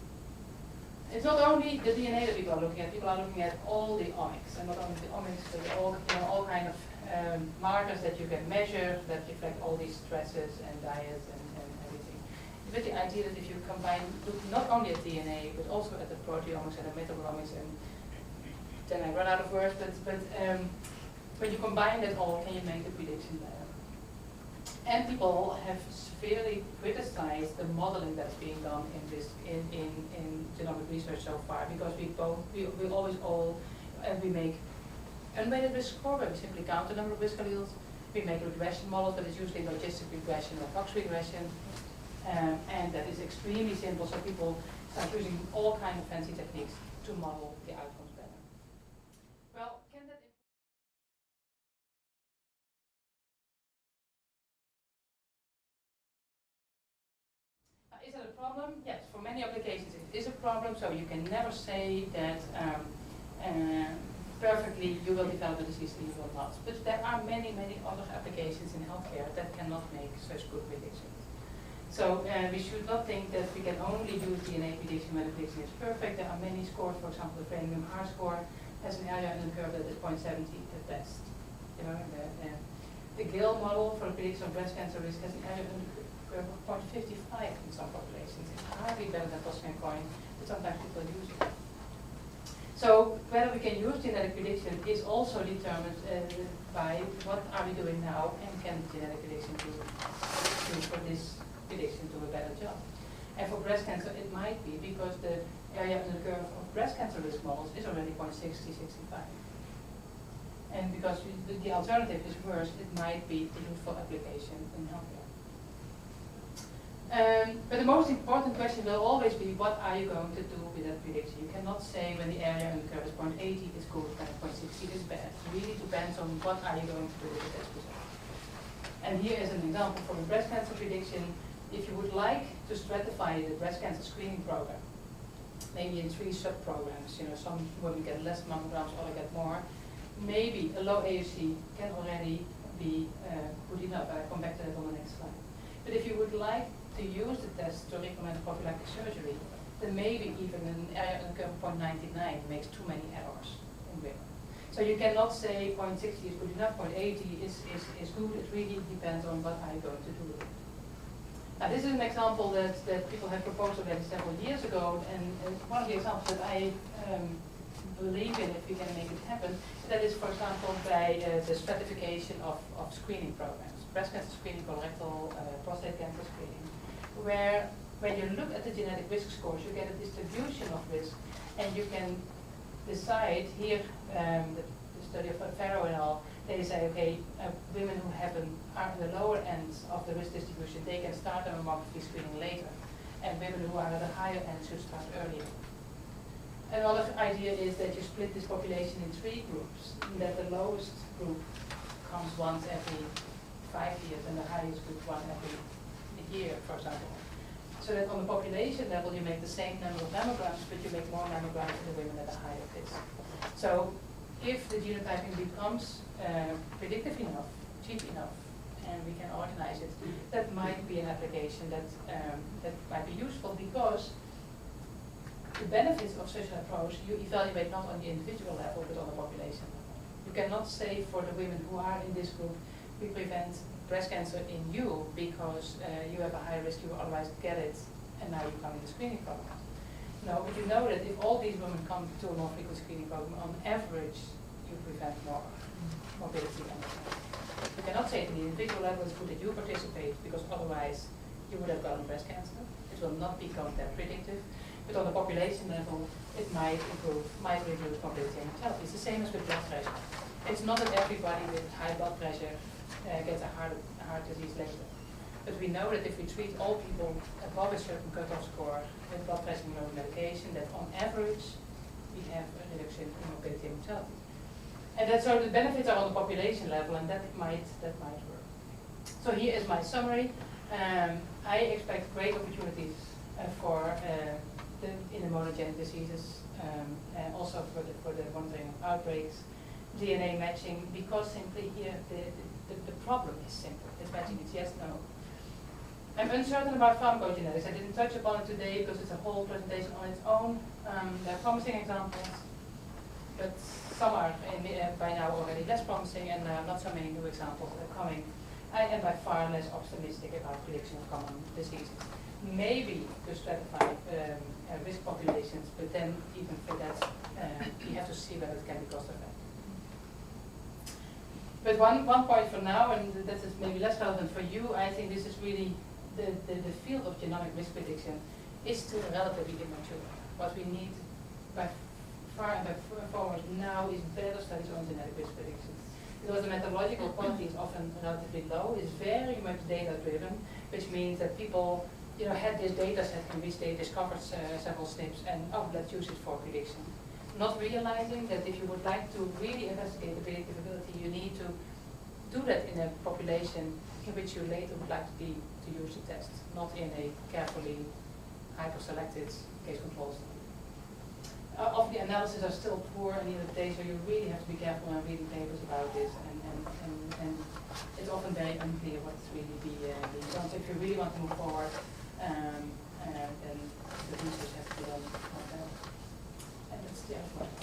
It's not only the DNA that people are looking at all the omics, and not only the omics, but all kind of markers that you can measure that reflect all these stresses and diets and everything. But the idea that if you combine, look not only at DNA, but also at the proteomics and the metabolomics, and then I run out of words, but when you combine that all, can you make the prediction better? And people have severely criticized the modeling that's being done in genomic research so far, because we always we make unweighted risk score where we simply count the number of risk alleles. We make regression models, but it's usually logistic regression or Fox regression, and that is extremely simple. So people start using all kinds of fancy techniques to model the outcomes better. Well, can that? Is that a problem? Yes, for many applications it is a problem, so you can never say that perfectly you will develop a disease and you will not. But there are many, many other applications in healthcare that cannot make such good predictions. So we should not think that we can only use DNA prediction when the prediction is perfect. There are many scores, for example the Framingham R score has an area under the curve that is 0.70 at best. You know, the Gill model for the prediction of breast cancer risk has an area under the curve of 0.55 in some populations. It's hardly better than Tosca and Coyne, but sometimes people use it. So whether we can use genetic prediction is also determined by what are we doing now, and can genetic prediction do for this prediction do a better job. And for breast cancer it might be, because the area under the curve of breast cancer risk models is already 0.60, 65. And because the alternative is worse, it might be a useful application in healthcare. But the most important question will always be, what are you going to do with that prediction? You cannot say when the area under the curve is 0.80 is good, when 0.60 is bad. It really depends on what are you going to do with that result. And here is an example from a breast cancer prediction. If you would like to stratify the breast cancer screening program, maybe in 3 sub-programs, you know, some women get less mammograms, others get more, maybe a low AUC can already be good enough. I'll come back to that on the next slide. But if you would like to use the test to recommend prophylactic surgery, then maybe even an area under the curve of 0.99 makes too many errors in women. So you cannot say 0.60 is good enough, 0.80 is good. It really depends on what are you going to do with it. Now this is an example that people have proposed already several years ago, and one of the examples that I believe in, if we can make it happen, that is, for example, by the stratification of screening programs, breast cancer screening, colorectal, prostate cancer screening, where when you look at the genetic risk scores, you get a distribution of risk, and you can decide here, the study of Farrow et al., they say, okay, women who are at the lower ends of the risk distribution, they can start their mammography screening later, and women who are at the higher end should start earlier. Another idea is that you split this population in 3 groups, and that the lowest group comes once every 5 years, and the highest group one every year, for example. So that on the population level you make the same number of mammograms, but you make more mammograms in the women that are higher risk. So if the genotyping becomes predictive enough, cheap enough, and we can organize it, that might be an application that might be useful, because the benefits of such an approach you evaluate not on the individual level but on the population level. You cannot say for the women who are in this group, we prevent breast cancer in you because you have a high risk, you will otherwise get it, and now you come in the screening program. No, but you know that if all these women come to a more frequent screening program, on average, you prevent more morbidity and mortality. You cannot say at the individual level it's good that you participate, because otherwise you would have gotten breast cancer. It will not become that predictive. But on the population level, it might reduce morbidity and mortality. It's the same as with blood pressure. It's not that everybody with high blood pressure gets a heart disease later. But we know that if we treat all people above a certain cutoff score with blood pressure and normal medication, that on average we have a reduction in morbidity and mortality. And that so the benefits are on the population level, and that might work. So here is my summary. I expect great opportunities for the immunogenic diseases, and also for the monitoring of outbreaks, DNA matching, because simply here the problem is simple. It's matching, it's yes, no. I'm uncertain about pharmacogenetics. I didn't touch upon it today because it's a whole presentation on its own. There are promising examples, but some are by now already less promising, and not so many new examples are coming. I am by far less optimistic about prediction of common diseases. Maybe to stratify risk populations, but then even for that, you have to see whether it can be cost effective. But one point for now, and that is maybe less relevant for you, I think this is really the field of genomic risk prediction is still relatively immature. What we need by far and by forward now is better studies on genetic risk prediction. Because the methodological quality is often relatively low, it's very much data driven, which means that people had this data set in which they discovered several SNPs and let's use it for prediction. Not realizing that if you would like to really investigate the predictive ability, you need to do that in a population in which you later would like to use the test, not in a carefully hyper-selected case control study. Of the analysis are still poor in the end of the day, so you really have to be careful when reading papers about this, and it's often very unclear what's really being done. So if you really want to move forward, then the research has to be done more well. And that's the other one.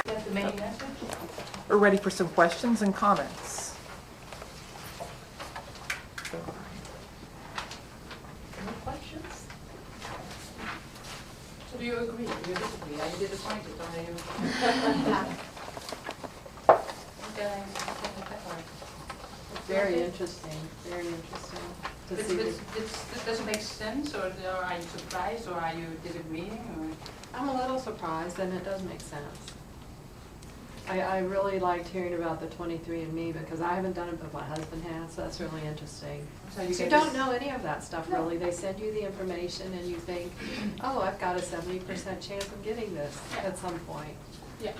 That's the main message. We're ready for some questions and comments. Any questions? So do you agree? Do you disagree? Are you disappointed? Or are you? Very interesting, very interesting to see this. Does it make sense, or are you surprised, or are you disagreeing? Or? I'm a little surprised, and it does make sense. I really liked hearing about the 23andMe because I haven't done it, but my husband has, so that's really interesting. So You don't know any of that stuff, really. They send you the information, and you think, oh, I've got a 70% chance of getting this at some point. Yeah.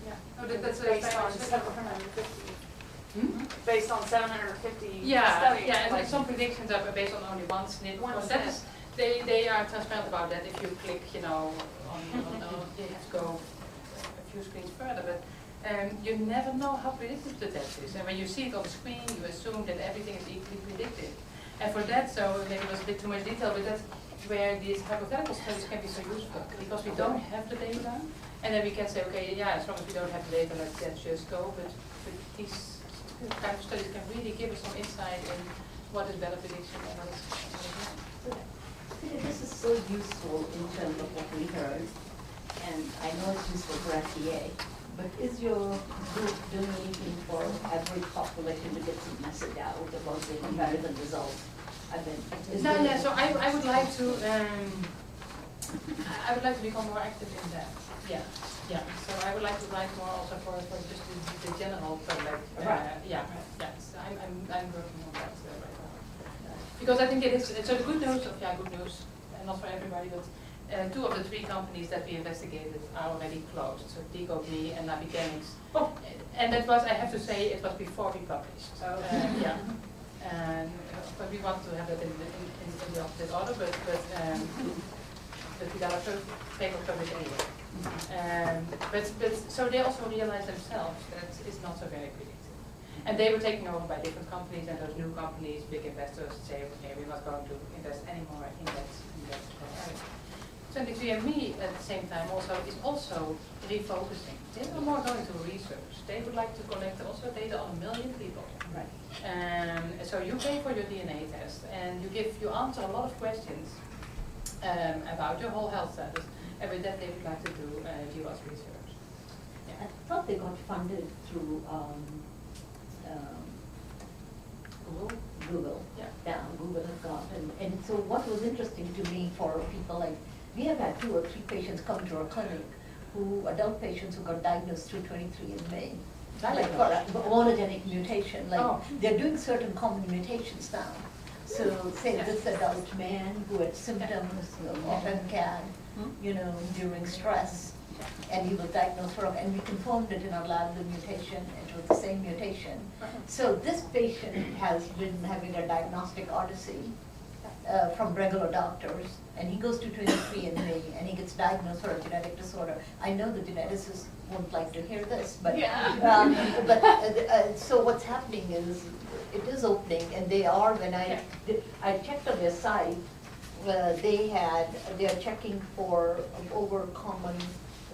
Yeah. Oh, that's Based on 750. Hmm? Based on 750 Yeah, studies. yeah, and like- some predictions are based on only one SNP. One But that SNP. is, they are transparent about that. If you click, you have to go a few screens further. But you never know how predictive the test is. And when you see it on the screen, you assume that everything is equally predictive. And for that, so maybe it was a bit too much detail, but that's where these hypothetical studies can be so useful because we don't have the data, and then we can say, okay, yeah, as long as we don't have the data, let's just go. But these kind of studies can really give us some insight in what is better prediction and what is not. This is so useful in terms of what we heard, and I know it's useful for FDA, but is your group doing anything for average population to get some message out about the comparison results? I mean, So I would like to become more active in that. Yeah. So I would like to write more also for just the general public. Right. So I'm working on that right now. Because I think it is, so the good news, good news, not for everybody, but 2 of the 3 companies that we investigated are already closed. So Decode.me and Epidemiology. Oh. And that was, I have to say, it was before we published. But we want to have that in the opposite order, but we got a paper published anyway. But so they also realized themselves that it's not so very predictive. And they were taken over by different companies, and those new companies, big investors, say, okay, we're not going to invest anymore in that area. 23andMe at the same time is also refocusing. They are more going to research. They would like to collect also data on 1 million people. Right. So you pay for your DNA test, and you answer a lot of questions about your whole health status, and with that they would like to do GWAS research. Yeah. I thought they got funded through Google. Yeah. Google has got, and so what was interesting to me for people like, we have had 2 or 3 patients come to our clinic adult patients who got diagnosed through 23andMe. like for a monogenic mutation, like Oh. they're doing certain common mutations now. So say this adult man who had symptoms of MCAD, you know, during stress, and he was diagnosed for, and we confirmed it in our lab, the mutation, it was the same mutation. So this patient has been having a diagnostic odyssey from regular doctors, and he goes to 23andMe, and he gets diagnosed for a genetic disorder. I know the geneticists won't like to hear this, but so what's happening is it is opening, and they are. When I checked on their site, they are checking for over common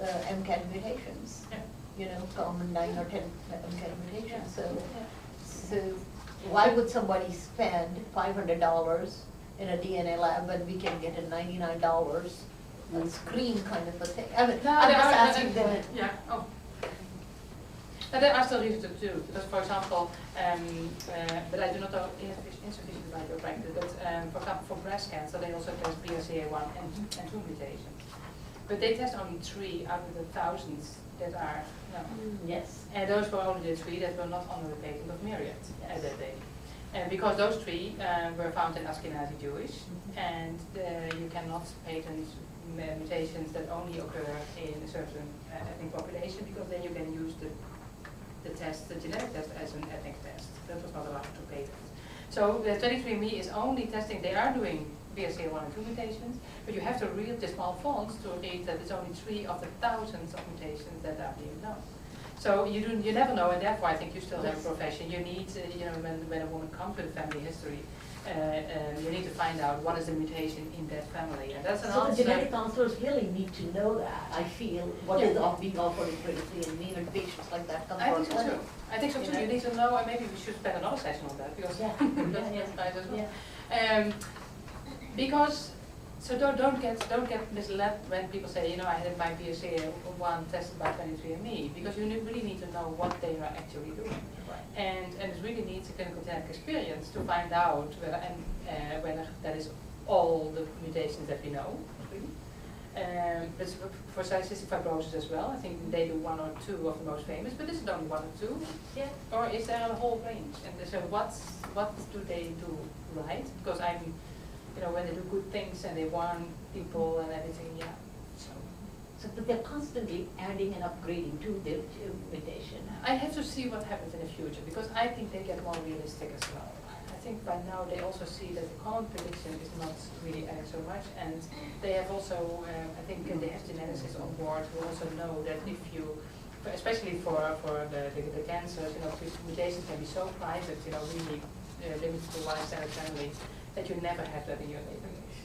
MCAD mutations. You know, common 9 or 10 MCAD mutations. So why would somebody spend $500 in a DNA lab when we can get a $99 a screen kind of a thing? I mean, I'm just asking them. Yeah. Oh. But there are still reasons to do, because for example, but I do not know insufficient about your practice, but for example for breast cancer they also test BRCA1 and 2 mutations. But they test only 3 out of the thousands that are known. Yes. And those were only the 3 that were not on the patent of Myriad at that day. And because those 3 were found in Ashkenazi Jewish, and you cannot patent mutations that only occur in a certain ethnic population, because then you can use the genetic test as an ethnic test. That was not allowed to patent. So the 23andMe is only testing, they are doing BRCA1 and 2 mutations, but you have to read the small fonts to read that it's only 3 of the thousands of mutations that are being known. So you never know, and therefore I think you still have a profession. You need, you know, when a woman comes with family history, you need to find out what is the mutation in that family, and that's an So the answer. genetic counselors really need to know that, I feel, what is being offered in 23andMe when patients like that come I for think so too. I think so too. You need to know, and maybe we should spend another session on that, because that's nice as well. Because so don't get misled when people say, you know, I had my BRCA1 tested by 23andMe, because you really need to know what they are actually doing. And it really needs a clinical genetic experience to find out whether that is all the mutations that we know. But for cystic fibrosis as well, I think they do 1 or 2 of the most famous, but this is only 1 or 2. Yeah. Or is there a whole range? And so what do they do right? Because you know, when they do good things and they warn people and everything, So, but they're constantly adding and upgrading to their mutation. I have to see what happens in the future, because I think they get more realistic as well. I think by now they also see that the common prediction is not really adding so much, and they have also, I think they have geneticists on board who also know that if you, especially for the cancers, you know, mutations can be so private, you know, really limited to one extended family, that you never have that in your database.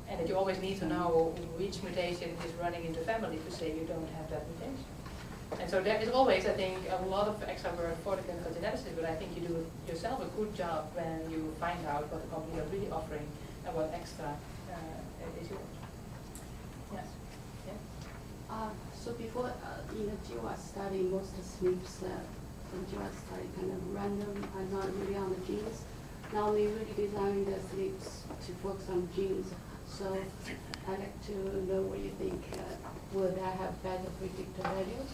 And that you always need to know which mutation is running in the family to say you don't have that mutation. And so there is always, I think, a lot of extra work for the clinical geneticist, but I think you do yourself a good job when you find out what the company are really offering and what extra is yours. Yes. Yeah. So before in the GWAS study, most of the SNPs in GWAS study kind of random and not really on the genes. Now they really design the SNPs to focus on genes. So I'd like to know what you think. Will that have better predictor value?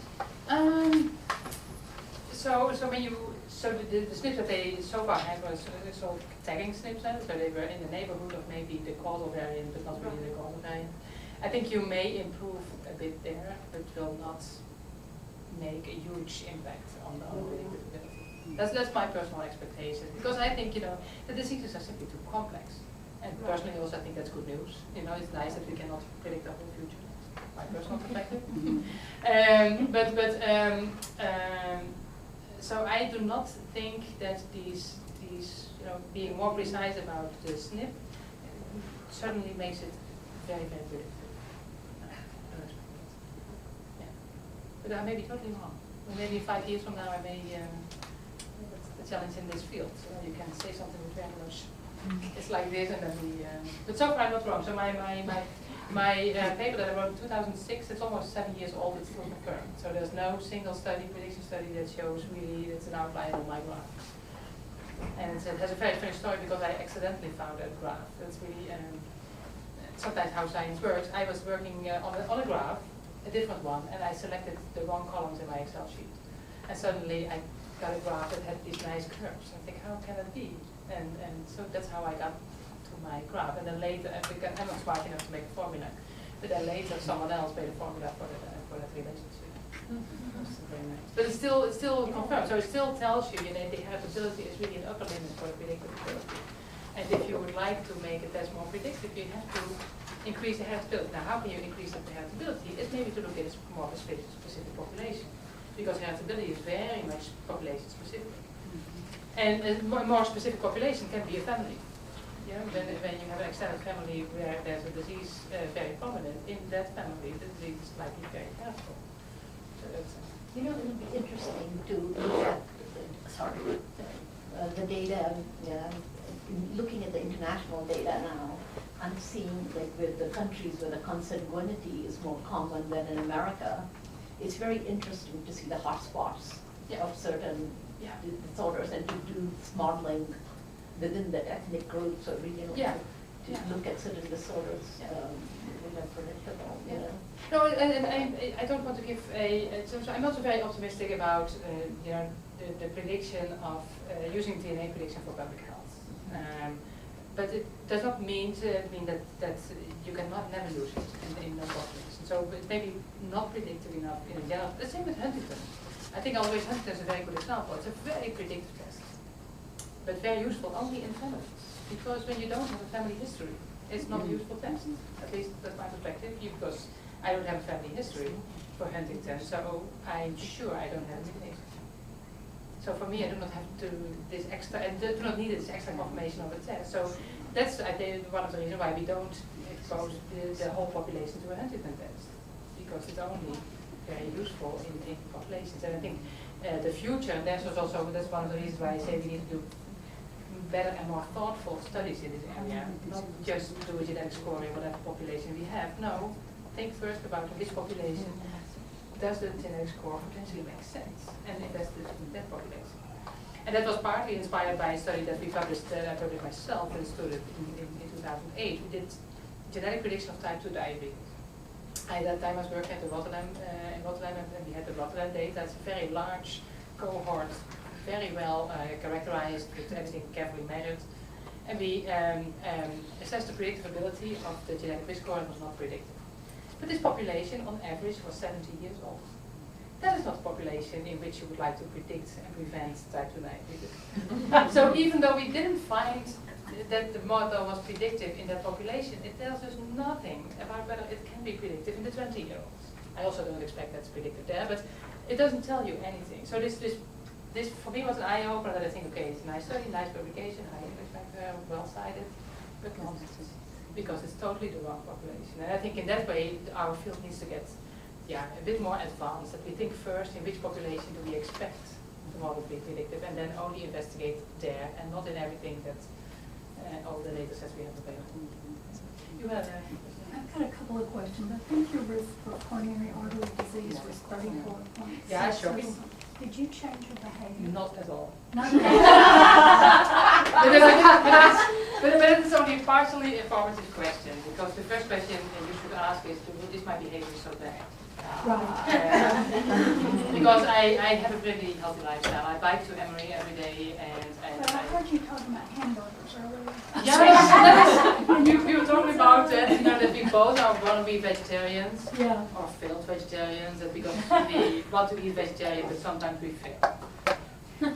So the SNPs that they so far had was so tagging SNPs, so they were in the neighborhood of maybe the causal variant, but not really the causal variant. I think you may improve a bit there, but will not make a huge impact on the predictability. That's my personal expectation, because I think, you know, the diseases are simply too complex. And personally also I think that's good news. You know, it's nice that we cannot predict the whole future. My personal perspective. So I do not think that these you know, being more precise about the SNP certainly makes it very, very predictable. Yeah. But I may be totally wrong. Maybe 5 years from now I may that's the challenge in this field. So you can say something with very much. It's like this, and then but so far I'm not wrong. So my paper that I wrote in 2006, it's almost 7 years old, it's still confirmed. So there's no single prediction study that shows really it's an outlier on my graph. And it has a very funny story, because I accidentally found that graph. That's really sometimes how science works. I was working on a graph, a different one, and I selected the wrong columns in my Excel sheet. And suddenly I got a graph that had these nice curves. I think, how can it be? And so that's how I got to my graph. And then later, I'm not smart enough to make a formula, but then later someone else made a formula for that relationship. That's very nice. But it's still confirmed. So it still tells you, the heritability is really an upper limit for predictability. And if you would like to make a test more predictive, you have to increase the heritability. Now, how can you increase the heritability? It's maybe to look at more of a specific population, because heritability is very much population specific. And a more specific population can be a family. Yeah, when you have an extended family where there's a disease very prominent, in that family the disease is likely very powerful. So that's It will be interesting to look at the data, looking at the international data now, and seeing like with the countries where the consanguinity is more common than in America. It's very interesting to see the hotspots of certain disorders and to do this modeling within the ethnic groups or regional to look at certain disorders that are predictable. No, and I don't want to give so I'm also very optimistic about the prediction of using DNA prediction for public health. But it does not mean that you cannot never use it in no population. So it may be not predictive enough in general. The same with Huntington. I think always Huntington is a very good example. It's a very predictive test, but very useful only in families. Because when you don't have a family history, it's not a useful test. At least that's my perspective, because I don't have a family history for Huntington, so I'm sure I don't have it. So for me, I do not have to this extra, and do not need this extra confirmation of a test. So that's I think one of the reasons why we don't expose the whole population to a Huntington test, because it's only very useful in populations. And I think the future, and that's one of the reasons why I say we need to do better and more thoughtful studies in this area, not just do a genetic scoring whatever population we have. No, think first about which population does the genetic score potentially make sense, and invest in that population. And that was partly inspired by a study that we published, I published myself and student in 2008. We did genetic prediction of type 2 diabetes. At that time I was working at the Rotterdam, in Rotterdam, and we had the Rotterdam data. It's a very large cohort, very well characterized, with everything carefully measured. And we assessed the predictability of the genetic risk score, and it was not predictive. But this population, on average, was 70 years old. That is not a population in which you would like to predict and prevent type 2 diabetes. So even though we didn't find that the model was predictive in that population, it tells us nothing about whether it can be predictive in the 20-year-olds. I also don't expect that's predictive there, but it doesn't tell you anything. So this for me was an eye-opener that I think, okay, it's a nice study, nice publication, high impact factor, well-cited, but nonsense, because it's totally the wrong population. And I think in that way, our field needs to get a bit more advanced, that we think first in which population do we expect the model to be predictive, and then only investigate there, and not in everything that all the data sets we have available. You had I've got a couple of questions. I think your risk for coronary artery disease was 34 points. Yeah, shocking. Did you change your behavior? Not at all. Not at all. But it's only a partially informative question, because the first question you should ask is, is my behavior so bad? Right. Because I have a really healthy lifestyle. I bike to Emory every day, and But I heard you talking about hamburgers earlier. Yeah, we were talking about that we both want to be vegetarians, or failed vegetarians, and because we want to eat vegetarian, but sometimes we fail.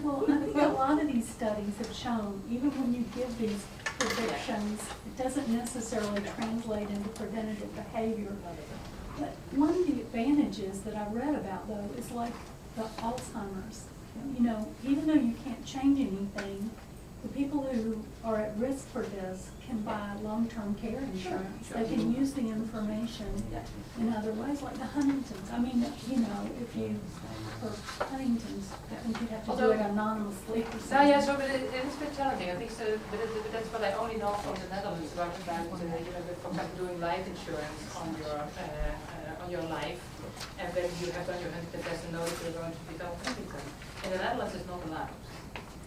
Well, I think a lot of these studies have shown, even when you give these predictions, it doesn't necessarily translate into preventative behavior. But one of the advantages that I read about, though, is like the Alzheimer's. You know, even though you can't change anything, the people who are at risk for this can buy long-term care insurance. They can use the information in other ways, like the Huntington's. I mean, you know, if you, for Huntington's, I think you'd have to do it anonymously or something. Yeah, so but it is a bit challenging. I think so, but that's what I only know from the Netherlands about for example, doing life insurance on your life, and when you have done your Huntington test and know that you're going to develop Huntington. In the Netherlands, it's not allowed.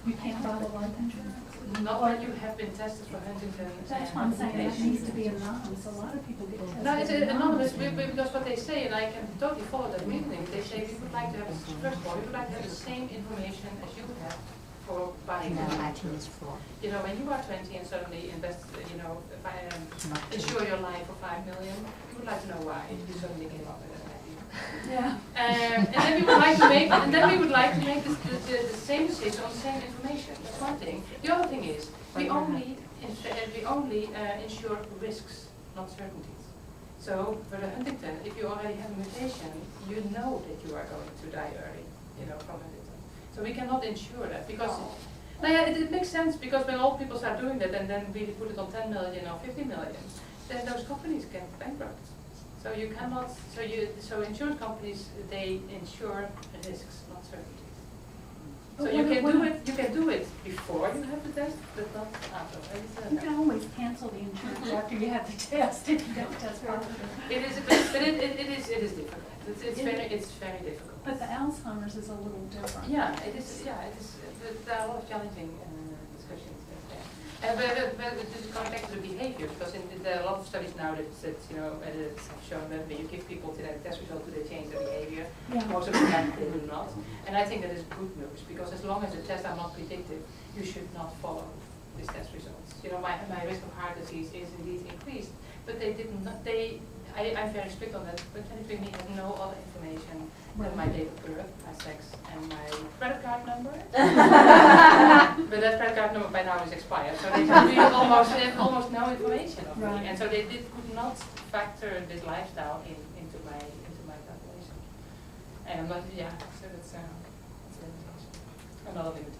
You can't buy the life insurance? Not when you have been tested for Huntington. That's why I'm saying that needs to be anonymous. A lot of people get tested. No, it's anonymous because what they say, and I can totally follow that reasoning, they say we would like to have, first of all, we would like to have the same information as you have for buying a You know, when you are 20 and suddenly invest, you know, if I insure your life for 5 million, you would like to know why you suddenly came up with that idea. Yeah. And then we would like to make, the same decision on the same information. That's one thing. The other thing is we only insure risks, not certainties. So for the Huntington, if you already have a mutation, you know that you are going to die early, you know, from Huntington. So we cannot insure that because, it makes sense because when old people start doing that and then we put it on 10 million or 50 million, then those companies get bankrupt. So you cannot, so insurance companies, they insure risks, not certainties. So you can do it before you have the test, but not after. You can always cancel the insurance after you have the test if you don't test positive. It is, but it is difficult. It's very difficult. But the Alzheimer's is a little different. Yeah, it is. Yeah, it is. There are a lot of challenging discussions there. But to come back to the behavior, because there are a lot of studies now that you know have shown that when you give people genetic test results, do they change their behavior? Yeah. Most of the time they do not. And I think that is good news because as long as the tests are not predictive, you should not follow these test results. You know, my risk of heart disease is indeed increased, but they did not. I'm very strict on that, but 23andMe has no other information than my date of birth, my sex, and my credit card number. But that credit card number by now is expired, so they have almost no information of me, and so they could not factor this lifestyle into my calculation. And I'm not, so that's a limitation, another limitation.